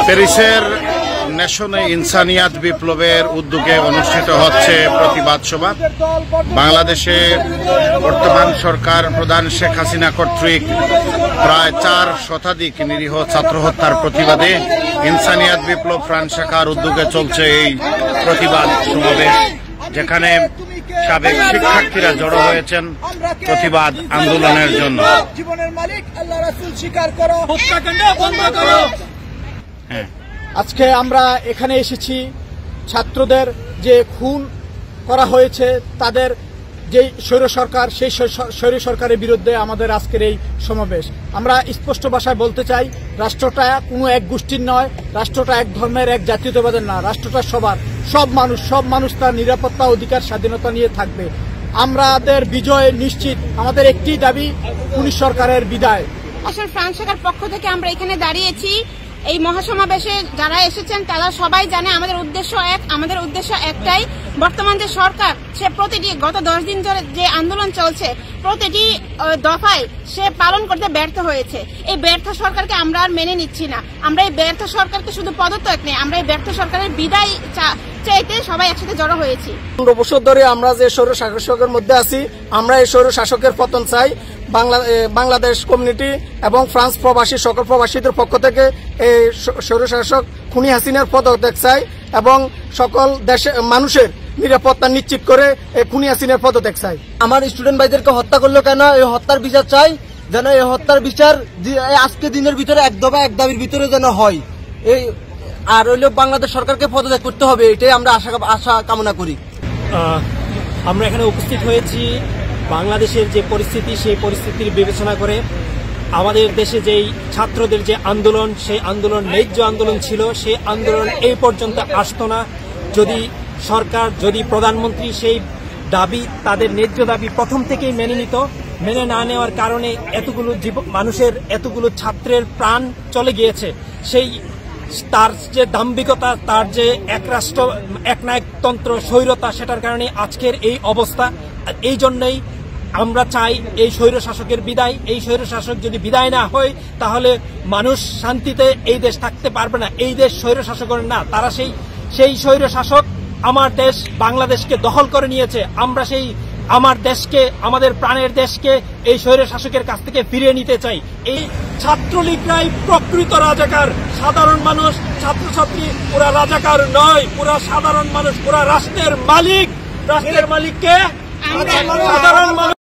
প্যারিসের ন্যাশনে ইনসানিয়াত বিপ্লবের উদ্যোগে অনুষ্ঠিত হচ্ছে প্রতিবাদ সভা। বাংলাদেশে বর্তমান সরকার প্রধান শেখ হাসিনা কর্তৃক প্রায় 4 শতাধিক নিরীহ ছাত্র হত্যার প্রতিবাদে ইনসানিয়াত বিপ্লব ফ্রান্স শাখার উদ্যোগে চলছে এই প্রতিবাদ সমাবেশ, যেখানে সাবেক শিক্ষার্থীরা জড়ো হয়েছেন প্রতিবাদ আন্দোলনের জন্য। আজকে আমরা এখানে এসেছি ছাত্রদের যে খুন করা হয়েছে তাদের যে স্বৈর সরকার, সেই স্বৈর সরকারের বিরুদ্ধে আমাদের আজকের এই সমাবেশ। আমরা স্পষ্ট ভাষায় বলতে চাই, রাষ্ট্রটা কোনো এক গোষ্ঠীর নয়, রাষ্ট্রটা এক ধর্মের, এক জাতীয়তাবাদের না, রাষ্ট্রটা সবার, সব মানুষ তার নিরাপত্তা, অধিকার, স্বাধীনতা নিয়ে থাকবে। আমাদের বিজয় নিশ্চিত। আমাদের একটি দাবি, পুলিশ সরকারের বিদায়। আসলে ফ্রান্স শাখার পক্ষ থেকে আমরা এখানে দাঁড়িয়েছি। এই মহাসমাবেশে যারা এসেছেন তারা সবাই জানে আমাদের উদ্দেশ্য একটাই। বর্তমান যে সরকার, সে প্রতিটি গত 10 দিন ধরে যে আন্দোলন চলছে প্রতিটি দফায় সে পালন করতে ব্যর্থ হয়েছে। এই ব্যর্থ সরকারকে আমরা আর মেনে নিচ্ছি না। আমরা এই ব্যর্থ সরকারকে শুধু পদত্যাগ নেই, আমরা এই ব্যর্থ সরকারের বিদায় চাইতে সবাই একসাথে জড়ো হয়েছি। 15 বছর ধরে আমরা যে স্বৈর শাসকের মধ্যে আছি, আমরা এই স্বৈর শাসকের পতন চাই। বাংলাদেশ কমিউনিটি এবং ফ্রান্স প্রবাসী সকল প্রবাসীদের পক্ষ থেকে এই স্বৈরশাসক খুনি হাসিনার পদত্যাগ চাই এবং সকল দেশের মানুষের নিরাপত্তা নিশ্চিত করে এই খুনি হাসিনার পদত্যাগ চাই। আমার স্টুডেন্ট ভাইদেরকে হত্যা করলো কেন? এই হত্যার বিচার চাই, যেন এই হত্যার বিচার আজকে দিনের ভিতরে এক দাবির ভিতরে যেন হয়। এই আর হইল বাংলাদেশ সরকারকে পদত্যাগ করতে হবে, এটাই আমরা আশা কামনা করি। আমরা এখানে উপস্থিত হয়েছি বাংলাদেশের যে পরিস্থিতি, সেই পরিস্থিতির বিবেচনা করে আমাদের দেশে যেই ছাত্রদের যে আন্দোলন, সেই আন্দোলন ন্যায্য আন্দোলন ছিল, সেই আন্দোলন এই পর্যন্ত আসতো না যদি প্রধানমন্ত্রী সেই দাবি, তাদের ন্যায্য দাবি প্রথম থেকেই মেনে না নেওয়ার কারণে এতগুলো ছাত্রের প্রাণ চলে গিয়েছে। তার যে দাম্ভিকতা, তার যে একনায়কতন্ত্র, স্বৈরতা, সেটার কারণে আজকের এই অবস্থা। এই জন্যই আমরা চাই এই স্বৈর শাসকের বিদায়। এই স্বৈর শাসক যদি বিদায় না হয় তাহলে মানুষ শান্তিতে এই দেশ থাকতে পারবে না। এই দেশ স্বৈর শাসকের না, তারা সেই স্বৈর শাসক আমার দেশ বাংলাদেশকে দখল করে নিয়েছে। আমরা সেই আমার দেশকে, আমাদের প্রাণের দেশকে এই স্বৈর শাসকের কাছ থেকে ফিরিয়ে নিতে চাই। এই ছাত্রলীগরাই প্রকৃত রাজাকার। সাধারণ মানুষ, ছাত্রছাত্রী পুরা রাজাকার নয়, পুরা সাধারণ মানুষ, পুরা রাষ্ট্রের মালিক। রাষ্ট্রের মালিককে সাধারণ মানুষ।